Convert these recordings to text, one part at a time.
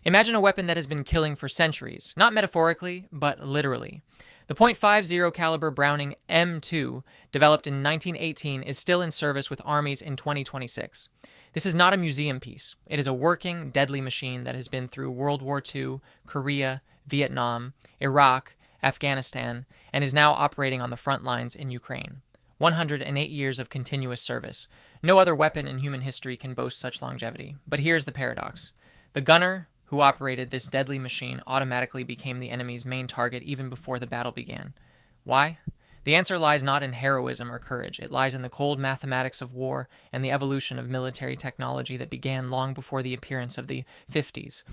Imagine a weapon that has been killing for centuries, not metaphorically, but literally. The .50 caliber Browning M2, developed in 1918, is still in service with armies in 2026. This is not a museum piece. It is a working, deadly machine that has been through World War II, Korea, Vietnam, Iraq, Afghanistan, and is now operating on the front lines in Ukraine. 108 years of continuous service. No other weapon in human history can boast such longevity. But here's the paradox. The gunner who operated this deadly machine automatically became the enemy's main target even before the battle began. Why? The answer lies not in heroism or courage. It lies in the cold mathematics of war and the evolution of military technology that began long before the appearance of the 50s.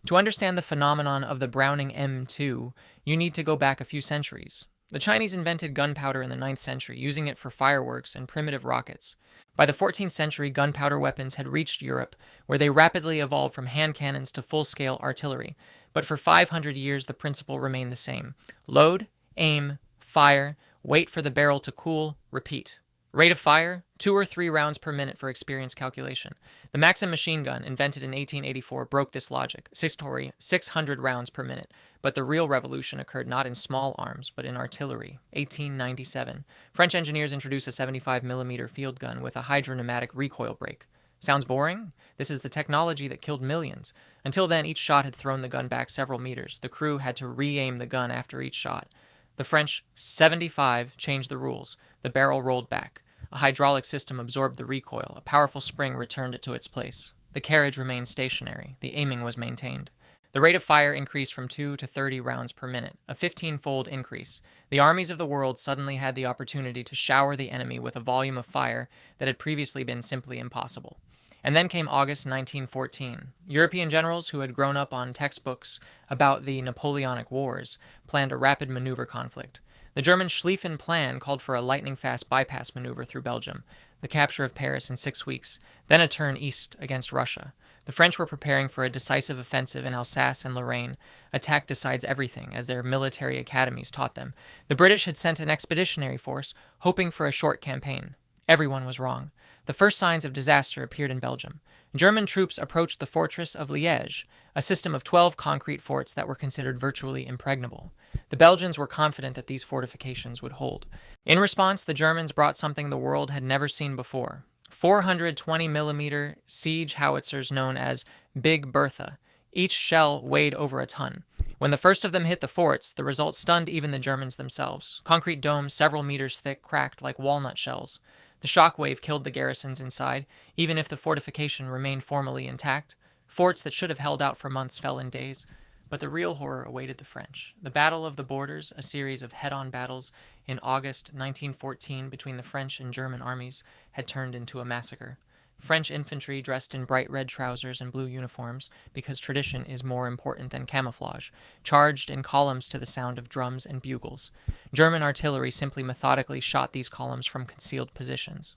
To understand the phenomenon of the Browning M2, you need to go back a few centuries. The Chinese invented gunpowder in the 9th century, using it for fireworks and primitive rockets. By the 14th century, gunpowder weapons had reached Europe, where they rapidly evolved from hand cannons to full-scale artillery. But for 500 years, the principle remained the same. Load, aim, fire, wait for the barrel to cool, repeat. Rate of fire, 2 or 3 rounds per minute for experience calculation. The Maxim machine gun, invented in 1884, broke this logic, 600 rounds per minute. But the real revolution occurred not in small arms, but in artillery. 1897. French engineers introduced a 75mm field gun with a hydropneumatic recoil brake. Sounds boring? This is the technology that killed millions. Until then, each shot had thrown the gun back several meters. The crew had to re-aim the gun after each shot. The French 75 changed the rules. The barrel rolled back. A hydraulic system absorbed the recoil. A powerful spring returned it to its place. The carriage remained stationary. The aiming was maintained. The rate of fire increased from 2 to 30 rounds per minute, a 15-fold increase. The armies of the world suddenly had the opportunity to shower the enemy with a volume of fire that had previously been simply impossible. And then came August 1914. European generals who had grown up on textbooks about the Napoleonic Wars planned a rapid maneuver conflict. The German Schlieffen Plan called for a lightning-fast bypass maneuver through Belgium, the capture of Paris in 6 weeks, then a turn east against Russia. The French were preparing for a decisive offensive in Alsace and Lorraine. Attack decides everything, as their military academies taught them. The British had sent an expeditionary force, hoping for a short campaign. Everyone was wrong. The first signs of disaster appeared in Belgium. German troops approached the fortress of Liège, a system of 12 concrete forts that were considered virtually impregnable. The Belgians were confident that these fortifications would hold. In response, the Germans brought something the world had never seen before. 420mm siege howitzers known as Big Bertha. Each shell weighed over a ton. When the first of them hit the forts, the result stunned even the Germans themselves. Concrete domes several meters thick cracked like walnut shells. The shockwave killed the garrisons inside, even if the fortification remained formally intact. Forts that should have held out for months fell in days. But the real horror awaited the French. The Battle of the Borders, a series of head-on battles in August 1914 between the French and German armies, had turned into a massacre. French infantry dressed in bright red trousers and blue uniforms, because tradition is more important than camouflage, charged in columns to the sound of drums and bugles. German artillery simply methodically shot these columns from concealed positions.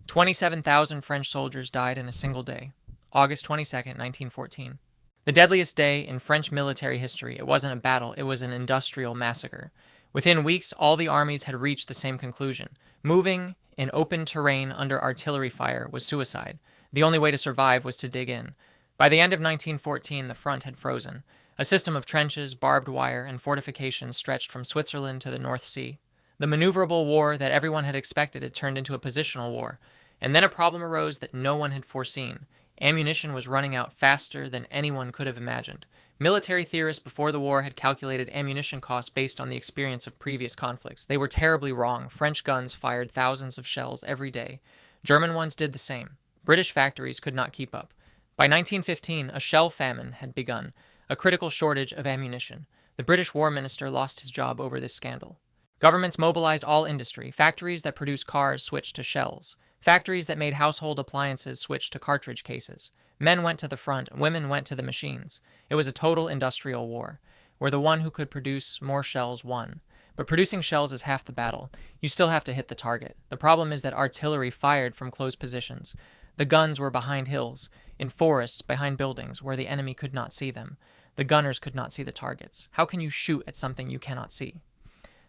27,000 French soldiers died in a single day, August 22, 1914. The deadliest day in French military history. It wasn't a battle, it was an industrial massacre. Within weeks, all the armies had reached the same conclusion. Moving in open terrain under artillery fire was suicide. The only way to survive was to dig in. By the end of 1914, the front had frozen. A system of trenches, barbed wire, and fortifications stretched from Switzerland to the North Sea. The maneuverable war that everyone had expected had turned into a positional war. And then a problem arose that no one had foreseen. Ammunition was running out faster than anyone could have imagined. Military theorists before the war had calculated ammunition costs based on the experience of previous conflicts. They were terribly wrong. French guns fired thousands of shells every day. German ones did the same. British factories could not keep up. By 1915, a shell famine had begun, a critical shortage of ammunition. The British War Minister lost his job over this scandal. Governments mobilized all industry. Factories that produced cars switched to shells. Factories that made household appliances switched to cartridge cases. Men went to the front, women went to the machines. It was a total industrial war, where the one who could produce more shells won. But producing shells is half the battle. You still have to hit the target. The problem is that artillery fired from close positions. The guns were behind hills, in forests, behind buildings, where the enemy could not see them. The gunners could not see the targets. How can you shoot at something you cannot see?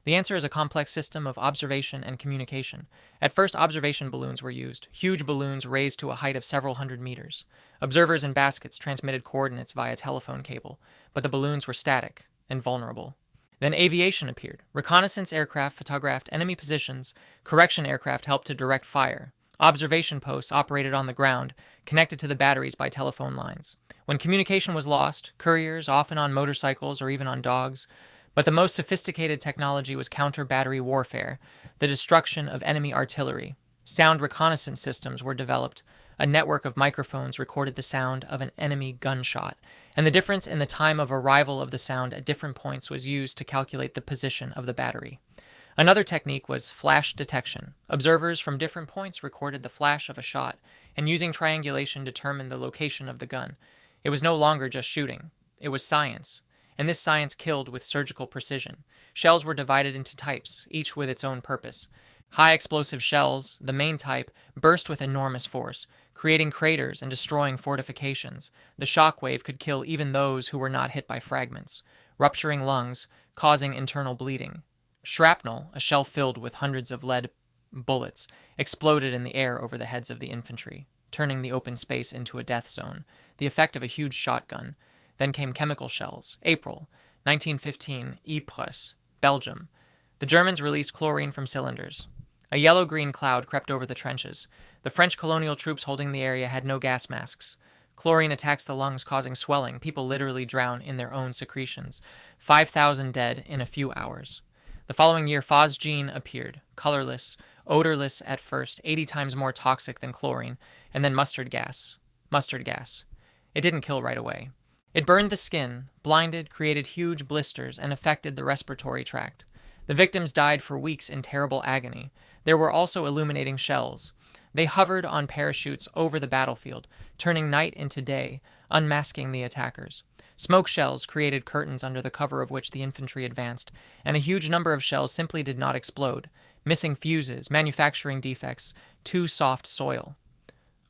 The answer is a complex system of observation and communication. At first, observation balloons were used, huge balloons raised to a height of several hundred meters. Observers in baskets transmitted coordinates via telephone cable, but the balloons were static and vulnerable. Then aviation appeared. Reconnaissance aircraft photographed enemy positions, correction aircraft helped to direct fire. Observation posts operated on the ground, connected to the batteries by telephone lines. When communication was lost, couriers, often on motorcycles or even on dogs, but the most sophisticated technology was counter-battery warfare, the destruction of enemy artillery. Sound reconnaissance systems were developed. A network of microphones recorded the sound of an enemy gunshot, and the difference in the time of arrival of the sound at different points was used to calculate the position of the battery. Another technique was flash detection. Observers from different points recorded the flash of a shot, and using triangulation determined the location of the gun. It was no longer just shooting. It was science. And this science killed with surgical precision. Shells were divided into types, each with its own purpose. High explosive shells, the main type, burst with enormous force, creating craters and destroying fortifications. The shock wave could kill even those who were not hit by fragments, rupturing lungs, causing internal bleeding. Shrapnel, a shell filled with hundreds of lead bullets, exploded in the air over the heads of the infantry, turning the open space into a death zone, the effect of a huge shotgun. Then came chemical shells. April 1915, Ypres, Belgium. The Germans released chlorine from cylinders. A yellow-green cloud crept over the trenches. The French colonial troops holding the area had no gas masks. Chlorine attacks the lungs, causing swelling. People literally drown in their own secretions. 5,000 dead in a few hours. The following year, phosgene appeared, colorless, odorless at first, 80 times more toxic than chlorine, and then mustard gas. Mustard gas. It didn't kill right away. It burned the skin, blinded, created huge blisters, and affected the respiratory tract. The victims died for weeks in terrible agony. There were also illuminating shells. They hovered on parachutes over the battlefield, turning night into day, unmasking the attackers. Smoke shells created curtains under the cover of which the infantry advanced, and a huge number of shells simply did not explode. Missing fuses, manufacturing defects, too soft soil.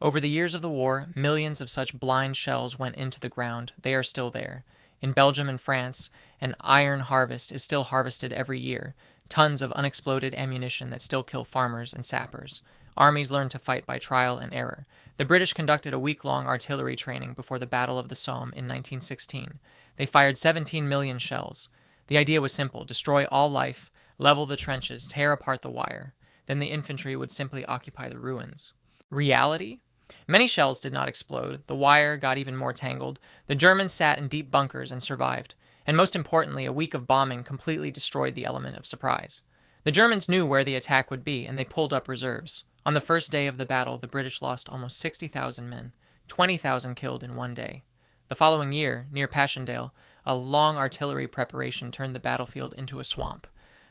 Over the years of the war, millions of such blind shells went into the ground. They are still there. In Belgium and France, an iron harvest is still harvested every year. Tons of unexploded ammunition that still kill farmers and sappers. Armies learned to fight by trial and error. The British conducted a week-long artillery training before the Battle of the Somme in 1916. They fired 17 million shells. The idea was simple: destroy all life, level the trenches, tear apart the wire. Then the infantry would simply occupy the ruins. Reality? Many shells did not explode. The wire got even more tangled. The Germans sat in deep bunkers and survived. And most importantly, a week of bombing completely destroyed the element of surprise. The Germans knew where the attack would be, and they pulled up reserves. On the first day of the battle, the British lost almost 60,000 men, 20,000 killed in one day. The following year, near Passchendaele, a long artillery preparation turned the battlefield into a swamp.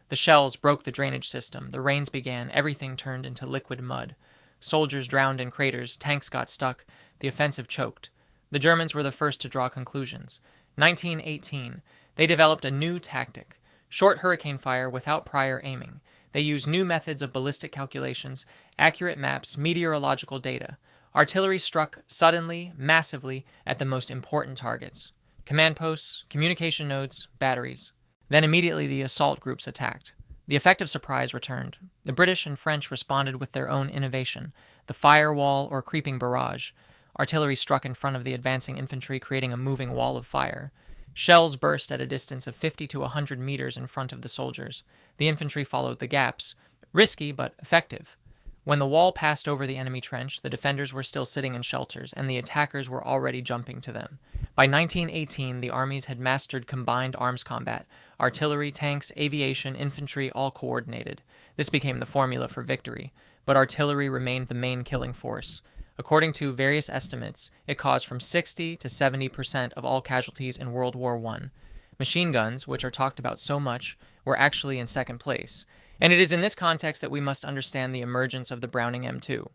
The shells broke the drainage system. The rains began. Everything turned into liquid mud. Soldiers drowned in craters, tanks got stuck, the offensive choked. The Germans were the first to draw conclusions. 1918, they developed a new tactic: short hurricane fire without prior aiming. They used new methods of ballistic calculations, accurate maps, meteorological data. Artillery struck suddenly, massively, at the most important targets: command posts, communication nodes, batteries. Then immediately the assault groups attacked. The effect of surprise returned. The British and French responded with their own innovation: the firewall or creeping barrage. Artillery struck in front of the advancing infantry, creating a moving wall of fire. Shells burst at a distance of 50 to 100 meters in front of the soldiers. The infantry followed the gaps. Risky, but effective. When the wall passed over the enemy trench, the defenders were still sitting in shelters, and the attackers were already jumping to them. By 1918, the armies had mastered combined arms combat: artillery, tanks, aviation, infantry, all coordinated. This became the formula for victory, but artillery remained the main killing force. According to various estimates, it caused from 60 to 70% of all casualties in World War I. Machine guns, which are talked about so much, were actually in second place. And it is in this context that we must understand the emergence of the Browning M2.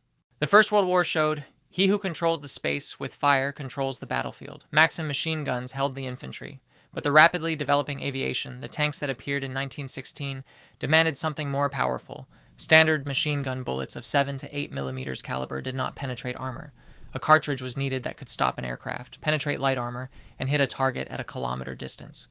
The First World War showed he who controls the space with fire controls the battlefield. Maxim machine guns held the infantry. But the rapidly developing aviation, the tanks that appeared in 1916, demanded something more powerful. Standard machine gun bullets of 7 to 8 millimeters caliber did not penetrate armor. A cartridge was needed that could stop an aircraft, penetrate light armor, and hit a target at a kilometer distance.